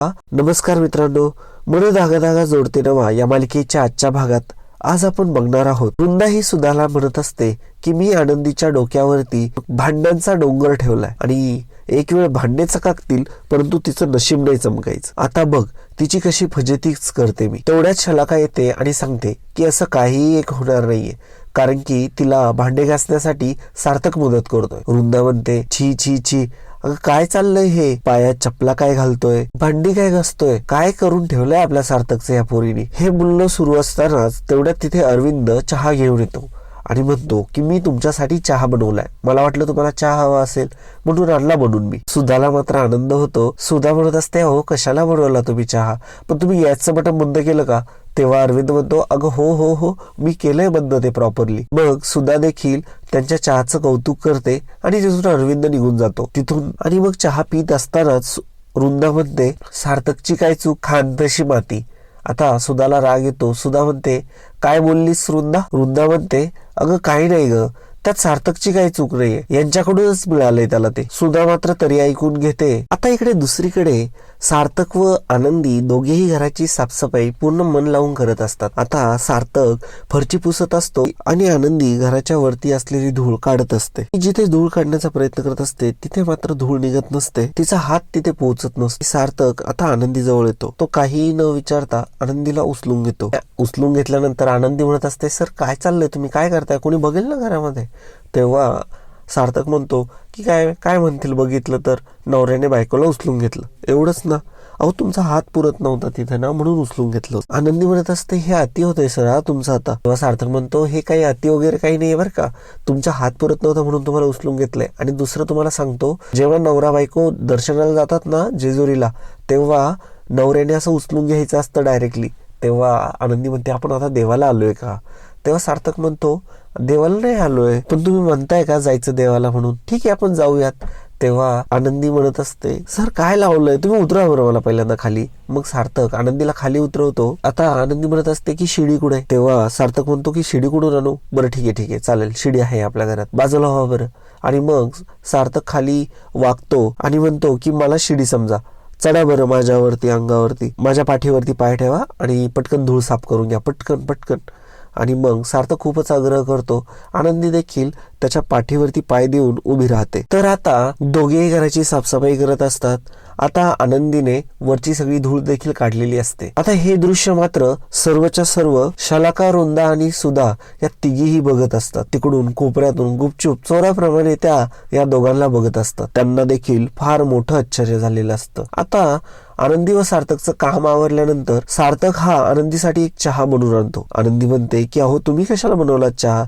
नमस्कार मित्रांनो, मन धागा धागा जोडते नवा या मालिकेच्या आजच्या भागात आज आपण बघणार आहोत. वृंदा ही सुधाला म्हणत असते की मी आनंदीच्या डोक्यावरती भांड्यांचा डोंगर ठेवलाय आणि एक वेळ भांडे चकाकतील परंतु तिचं नशीब नाही चमकायचं. आता बघ तिची कशी फजितीच करते मी. तेवढ्यात शलाका येते आणि सांगते की असं काहीही एक होणार नाहीये, कारण की तिला भांडे घासण्यासाठी सार्थक मदत करतोय. वृंदा म्हणते छी छी छी, अगं काय चाललंय हे? पायात चपला काय घालतोय, भांडी काय घासतोय, काय करून ठेवलंय आपल्या सार्थकचं या पोरीने. हे बोलणं सुरू असतानाच तेवढ्यात तिथे अरविंद चहा घेऊन येतो आणि म्हणतो की मी तुमच्यासाठी चहा बनवलाय, मला वाटलं तुम्हाला चहा हवा असेल म्हणून आणला बनवून मी. सुधाला मात्र आनंद होतो. सुधा म्हणत असते हो कशाला बनवला तुम्ही चहा, पण तुम्ही गॅसचं बटन बंद केलं का? तेव्हा अरविंद म्हणतो अगं हो हो हो मी केलंय बंद ते प्रॉपरली. मग सुधा देखील त्यांच्या चहाचं कौतुक करते आणि तिथून अरविंद निघून जातो तिथून. आणि मग चहा पित असतानाच वृंदा म्हणते सार्थकची काय चूक, खान तशी माती. आता सुधाला राग येतो. सुधा म्हणते काय बोललीस वृंदा? वृंदा म्हणते अगं काही नाही ग, त्यात सार्थकची काही चूक नाहीये, यांच्याकडूनच मिळालंय त्याला ते. सुधा मात्र तरी ऐकून घेते. आता इकडे दुसरीकडे सार्थक व आनंदी दोघेही घराची साफसफाई पूर्ण मन लावून करत असतात. आता सार्थक फरची पुसत असतो आणि आनंदी घराच्या वरती असलेली धूळ काढत असते. जिथे धूळ काढण्याचा प्रयत्न करत असते तिथे मात्र धूळ निघत नसते, तिचा हात तिथे पोहोचत नसते. सार्थक आता आनंदी जवळ येतो. तो काहीही न विचारता आनंदीला उचलून घेतो. उचलून घेतल्यानंतर आनंदी म्हणत असते सर काय चाललंय, तुम्ही काय करताय, कोणी बघेल ना घरामध्ये. तेव्हा सार्थक म्हणतो की काय काय म्हणतील, बघितलं तर नवऱ्याने बायकोला उचलून घेतलं एवढंच ना, अहो तुमचा हात पुरत नव्हता तिथे ना म्हणून उचलून घेतलं. आनंदी म्हणत असते हे अति होतंय सर हा तुमचा आता. तेव्हा सार्थक म्हणतो हे काही अति वगैरे काही नाही बरं का, तुमचा हात पुरत नव्हता म्हणून तुम्हाला उचलून घेतलंय. आणि दुसरं तुम्हाला सांगतो, जेव्हा नवरा बायको दर्शनाला जातात ना जेजुरीला, तेव्हा नवऱ्याने असं उचलून घ्यायचं असतं डायरेक्टली. तेव्हा आनंदी म्हणते आपण आता देवाला आलोय का? तेव्हा सार्थक म्हणतो देवाला नाही आलोय, पण तुम्ही म्हणताय का जायचं देवाला म्हणून, ठीक आहे आपण जाऊयात. तेव्हा आनंदी म्हणत असते सर काय लावलंय, तुम्ही उतरा बरं मला पहिल्यांदा खाली. मग सार्थक आनंदीला खाली उतरवतो. आता आनंदी म्हणत असते की शिडी कुठे? तेव्हा सार्थक म्हणतो की शिडी कुठून आणू? बरं ठीक आहे चालेल, शिडी आहे आपल्या घरात, बाजूला व्हा बरं. आणि मग सार्थक खाली वागतो आणि म्हणतो की मला शिडी समजा, चढा बरं माझ्यावरती, अंगावरती, माझ्या पाठीवरती पाय ठेवा आणि पटकन धूळ साफ करून घ्या, पटकन पटकन. आणि मग सार्थक खूपच आग्रह करतो. आनंदी देखील त्याच्या पाठीवरती पाय देऊन उभी राहते. तर आता दोघेही घराची साफसफाई करत असतात. आता आनंदीने वरची सगळी धूळ देखील काढलेली असते. आता हे दृश्य मात्र सर्वच्या सर्व शलाका, वृंदा आणि सुधा या तिघीही बघत असतात. तिकडून कोपऱ्यातून गुपचूप चोराप्रमाणे त्या या दोघांना बघत असतात. त्यांना देखील फार मोठं आश्चर्य झालेलं असतं. आता आनंदी व सार्थकचं काम आवरल्यानंतर सार्थक हा आनंदीसाठी एक चहा बनवून आणतो. आनंदी म्हणते की अहो तुम्ही कशाला बनवला चहा?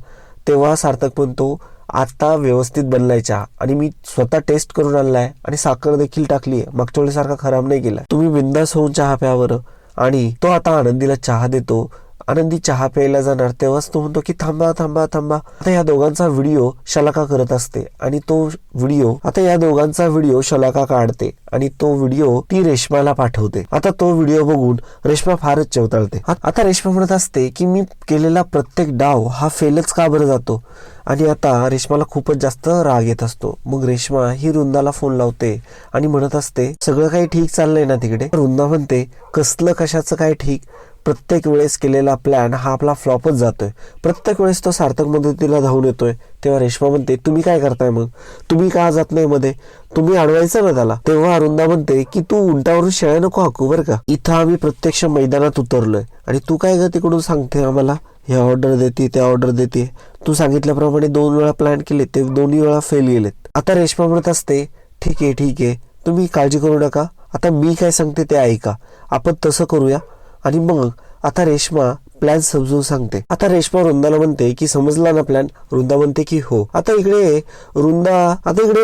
तेव्हा सार्थक म्हणतो आता व्यवस्थित बनलाय चहा आणि मी स्वतः टेस्ट करून आणलाय आणि साखर देखील टाकलीये, मागच्या वेळेसारखा खराब नाही केलाय, तुम्ही बिंदास होऊन चहा प्या बरं. आणि तो आता आनंदीला चहा देतो. आनंदी चहा प्यायला जाणार तेव्हाच तो म्हणतो की थांबा थांबा थांबा. आता या दोघांचा व्हिडिओ शलाका करत असते आणि तो व्हिडिओ शलाका काढते आणि तो व्हिडिओ ती रेश्माला पाठवते. आता तो व्हिडिओ बघून रेश्मा फारच चवताळते. आता रेश्मा म्हणत असते की मी केलेला प्रत्येक डाव हा फेलच का बरं जातो. आणि आता रेश्माला खूपच जास्त राग येत असतो. मग रेश्मा ही वृंदाला फोन लावते आणि म्हणत असते सगळं काही ठीक चाललंय ना तिकडे? वृंदा म्हणते कसलं कशाचं काय ठीक, प्रत्येक वेळेस केलेला प्लॅन हा आपला फ्लॉपच जातोय, प्रत्येक वेळेस तो सार्थक मदतीला धावून येतोय. तेव्हा रेश्मा म्हणते तुम्ही काय करताय मग, तुम्ही का जात नाही मध्ये, तुम्ही अडवायचं ना त्याला. तेव्हा वृंदा म्हणते की तू उंटावरून शेळ्या नको हाकू बरं का, इथं आम्ही प्रत्यक्ष मैदानात उतरलोय आणि तू काय ग तिकडून सांगते आम्हाला हे ऑर्डर देते ते ऑर्डर देते. तू सांगितल्याप्रमाणे 2 वेळा प्लॅन केले, ते 2 वेळा फेल गेलेत. आता रेश्मा म्हणत असते ठीक आहे तुम्ही काळजी करू नका, आता मी काय सांगते ते ऐका, आपण तसं करूया. आणि मग आता रेश्मा प्लॅन समजून सांगते. आता रेश्मा वृंदाला म्हणते की समजला ना प्लॅन? वृंदा म्हणते की हो. आता इकडे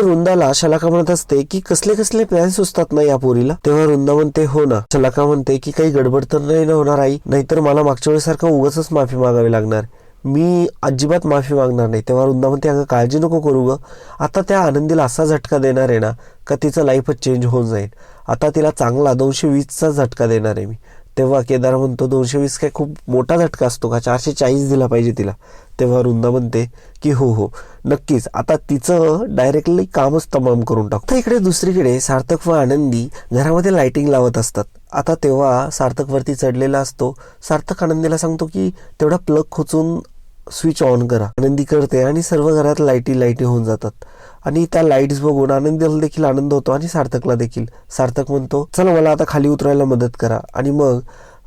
वृंदाला शलाका म्हणत असते की कसले कसले प्लॅन सुचतात ना या पोरीला. तेव्हा वृंदा म्हणते हो ना. शलाका म्हणते की काही गडबड तर नाही ना होणार आई, नाहीतर मला मागच्या वेळेसारखं उगाचच माफी मागावी लागणार, मी अजिबात माफी मागणार नाही. तेव्हा वृंदा म्हणते अगं काळजी नको करू ग, आता त्या आनंदीला असा झटका देणार आहे ना का तिचं लाईफच चेंज होऊन जाईल. आता तिला चांगला 220चा झटका देणार आहे मी. तेव्हा केदार म्हणतो 220 काय खूप मोठा झटका असतो का, 440 दिला पाहिजे तिला. तेव्हा वृंदा म्हणते की हो हो नक्कीच, आता तिचं डायरेक्टली कामच तमाम करून टाकतो. तर इकडे दुसरीकडे सार्थक व आनंदी घरामध्ये लाइटिंग लावत असतात. आता तेव्हा सार्थक वरती चढलेला असतो. सार्थक आनंदीला सांगतो की तेवढा प्लग खोचून स्विच ऑन करा. आनंदी करते आणि सर्व घरात लाईटी होऊन जातात. आणि त्या लाईट्स बघून आनंदीला देखील आनंद होतो आणि सार्थकला देखील. सार्थक म्हणतो चला मला आता खाली उतरायला मदत करा. आणि मग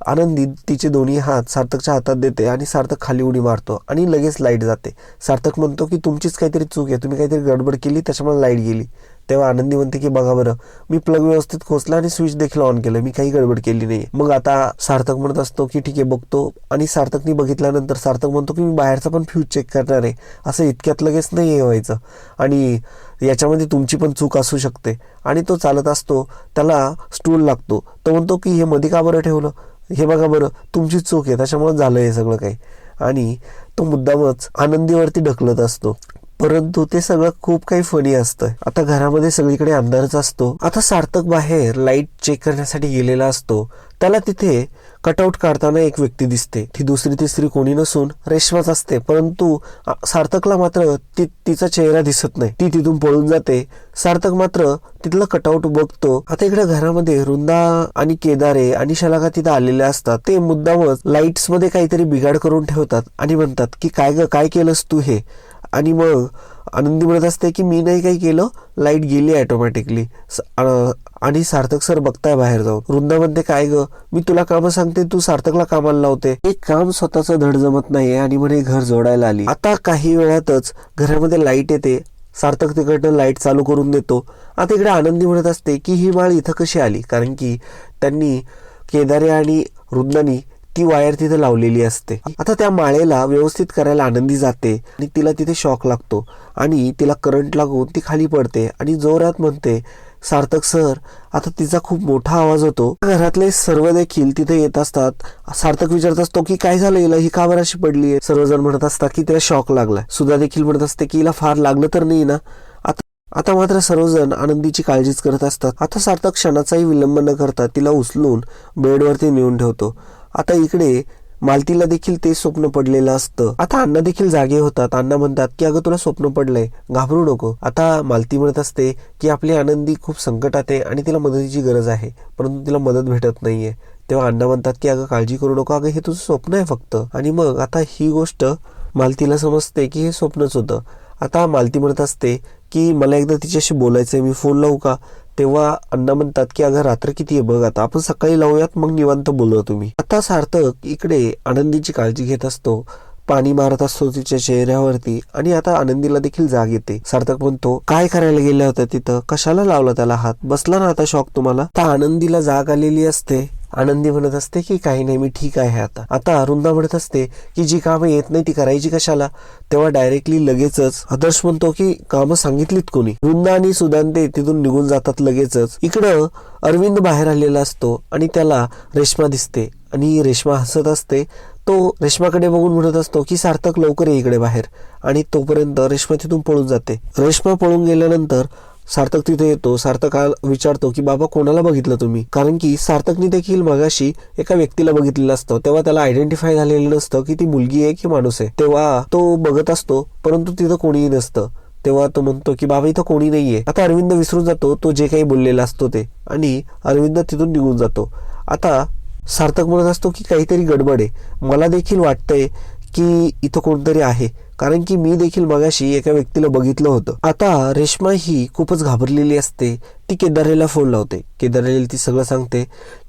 आनंदी तिचे दोन्ही हात सार्थकच्या हातात देते आणि सार्थक खाली उडी मारतो आणि लगेच लाईट जाते. सार्थक म्हणतो की तुमचीच काहीतरी चूक आहे, तुम्ही काहीतरी गडबड केली त्याच्यामुळे लाईट गेली. तेव्हा आनंदी म्हणते की बघा बरं, मी प्लग व्यवस्थित खोचला आणि स्विच देखील ऑन केलं, मी काही गडबड केली नाही. मग आता सार्थक म्हणत असतो की ठीक आहे बघतो. आणि सार्थकनी बघितल्यानंतर सार्थक म्हणतो की मी बाहेरचा पण फ्यूज चेक करणार आहे, असं इतक्यात लगेच नाही व्हायचं आणि याच्यामध्ये तुमची पण चूक असू शकते. आणि तो चालत असतो, त्याला स्टूल लागतो. तो म्हणतो की हे मध्ये का बरं ठेवलं, हे बघा बरं तुमची चूक आहे, त्याच्यामुळे झालं हे सगळं काही. आणि तो मुद्दामच आनंदीवरती ढकलत असतो. परंतु ते सगळं खूप काही फनी असतं. आता घरामध्ये सगळीकडे अंधारच असतो. आता सार्थक बाहेर लाईट चेक करण्यासाठी गेलेला असतो. त्याला तिथे कटआउट काढताना एक व्यक्ती दिसते. ती दुसरी तिसरी कोणी नसून रेश्माच असते. परंतु सार्थकला मात्र तिचा चेहरा दिसत नाही. ती तिथून पळून जाते. सार्थक मात्र तिथलं कटआउट बघतो. आता इकडे घरामध्ये वृंदा आणि केदारे आणि शलाका तिथे आलेले असतात. ते मुद्दामच लाईट्स मध्ये काहीतरी बिघाड करून ठेवतात आणि म्हणतात की काय ग, काय केलंस तू हे. आणि मग आनंदी म्हणत असते की मी नाही काही केलं, लाईट गेली ऑटोमॅटिकली. आणि सार्थक सर बघताय बाहेर जाऊन. वृंदा म्हणते काय ग, मी तुला कामं सांगते, तू सार्थकला कामाला लावते. एक काम स्वतःचं धड जमत नाहीये आणि म्हणे घर जोडायला आली. आता काही वेळातच घरामध्ये लाईट येते. सार्थक तिकडनं लाईट चालू करून देतो. आता इकडे आनंदी म्हणत असते की ही माळ इथं कशी आली, कारण की त्यांनी केदारे आणि वृंदानी ती वायर तिथे लावलेली असते. आता त्या माळेला व्यवस्थित करायला आनंदी जाते आणि तिला तिथे शॉक लागतो आणि तिला करंट लागून ती खाली पडते आणि जोरात म्हणते सार्थक सर. आता तिचा खूप मोठा आवाज होतो. घरातले सर्व देखील तिथे येत असतात. सार्थक विचारत असतो की काय झालं हिला, ही का बरं अशी पडलीये. सर्वजण म्हणत असतात की तिला शॉक लागलाय. सुधा देखील म्हणत असते की हिला फार लागलं तर नाही ना. आता मात्र सर्वजण आनंदीची काळजीच करत असतात. आता सार्थक क्षणाचाही विलंब न करता तिला उचलून बेडवरती नेऊन ठेवतो. आता इकडे मालतीला देखील ते स्वप्न पडलेलं असतं. आता अण्णा देखील जागे होतात. अण्णा म्हणतात की अगं तुला स्वप्न पडलंय, घाबरू नको. आता मालती म्हणत असते की आपली आनंदी खूप संकटात आहे आणि तिला मदतीची गरज आहे, परंतु तिला मदत भेटत नाहीये. तेव्हा अण्णा म्हणतात की अगं काळजी करू नको, अगं हे तुझं स्वप्न आहे फक्त. आणि मग आता ही गोष्ट मालतीला समजते की हे स्वप्नच होतं. आता मालती म्हणत असते की मला एकदा तिच्याशी बोलायचंय, मी फोन लावू का. तेव्हा अण्णा म्हणतात की अगं रात्र किती आहे बघ, आता आपण सकाळी लावूयात, मग निवांत बोलू तुम्ही. आता सार्थक इकडे आनंदीची काळजी घेत असतो. पाणी मारत असतो तिच्या चेहऱ्यावरती आणि आता आनंदीला देखील जाग येते. सार्थक म्हणतो काय करायला गेल्या होत्या तिथं, कशाला लावला त्याला हात, बसला ना आता शॉक तुम्हाला. आता आनंदीला जाग आलेली असते. आनंदी म्हणत असते की काही नाही, मी ठीक आहे आता. आता वृंदा म्हणत असते की जी कामं येत नाही ती करायची कशाला. तेव्हा डायरेक्टली लगेचच आदर्श म्हणतो की कामं सांगितलीत कोणी. वृंदा आणि सुदांते तिथून निघून जातात लगेचच. इकडं अरविंद बाहेर आलेला असतो आणि त्याला रेश्मा दिसते आणि रेश्मा हसत असते. तो रेश्माकडे बघून म्हणत असतो की सार्थक लवकर ये इकडे बाहेर. आणि तोपर्यंत रेश्मा तिथून पळून जाते. रेश्मा पळून गेल्यानंतर सार्थक तिथे येतो. सार्थक विचारतो की बाबा कोणाला बघितलं तुम्ही, कारण की सार्थकनी देखील मगाशी एका व्यक्तीला बघितलेलं असतं. तेव्हा त्याला आयडेंटिफाय झालेलं नसतं की ती मुलगी आहे की माणूस आहे. तेव्हा तो बघत असतो परंतु तिथं कोणीही नसतं. तेव्हा तो म्हणतो की बाबा इथं कोणी नाहीये. आता अरविंद विसरून जातो तो जे काही बोललेला असतो ते, आणि अरविंद तिथून निघून जातो. आता सार्थक म्हणत असतो की काहीतरी गडबड आहे, मला देखील वाटतंय की इथं कोणतरी आहे, कारण की मी देखील मगाशी एका व्यक्तीला बघितलं होतं. आता रेश्मा ही खूपच घाबरलेली असते. ती केदारेला फोन लावते. केदारेला ती सगळं सांगते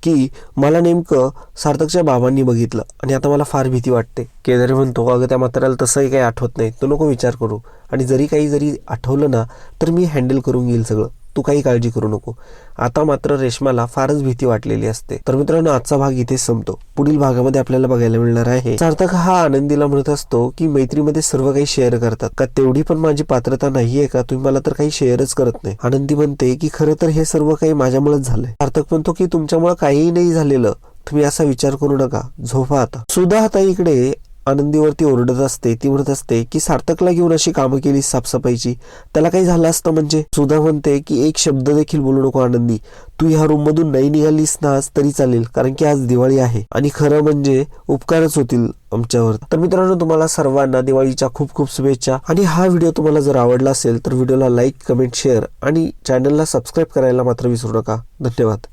की मला नेमकं सार्थकच्या बाबांनी बघितलं आणि आता मला फार भीती वाटते. केदारे म्हणतो अगं त्या म्हाताऱ्याला तसंही काही आठवत नाही, तू नको विचार करू, आणि जरी आठवलं ना तर मी हँडल करून घेईल सगळं, तू काही काळजी करू नको. आता मात्र रेश्माला फारच भीती वाटलेली असते. तर मित्रांनो आजचा भाग इथेच संपतो. पुढील भागामध्ये आपल्याला बघायला मिळणार आहे सार्थक हा आनंदीला म्हणत असतो की मैत्रीमध्ये सर्व काही शेअर करतात का, तेवढी पण माझी पात्रता नाहीये का, तुम्ही मला तर काही शेअरच करत नाही. आनंदी म्हणते की खरं तर हे सर्व काही माझ्यामुळेच झालंय. सार्थक म्हणतो की तुमच्यामुळे काहीही नाही झालेलं, तुम्ही असा विचार करू नका, झोपा आता. सुधा आता इकडे आनंदीवरती ओरडत असते. ती म्हणत असते की सार्थकला घेऊन अशी कामं केली साफसफाईची, त्याला काही झालं असतं म्हणजे. सुधा म्हणते की एक शब्द देखील बोलू नको आनंदी, तू ह्या रूम मधून नाही निघालीस ना आज तरी चालेल, कारण की आज दिवाळी आहे आणि खरं म्हणजे उपकारच होतील आमच्यावर. तर मित्रांनो, तुम्हाला सर्वांना दिवाळीच्या खूप खूप शुभेच्छा. आणि हा व्हिडिओ तुम्हाला जर आवडला असेल तर व्हिडिओला लाईक, कमेंट, शेअर आणि चॅनलला सबस्क्राईब करायला मात्र विसरू नका. धन्यवाद.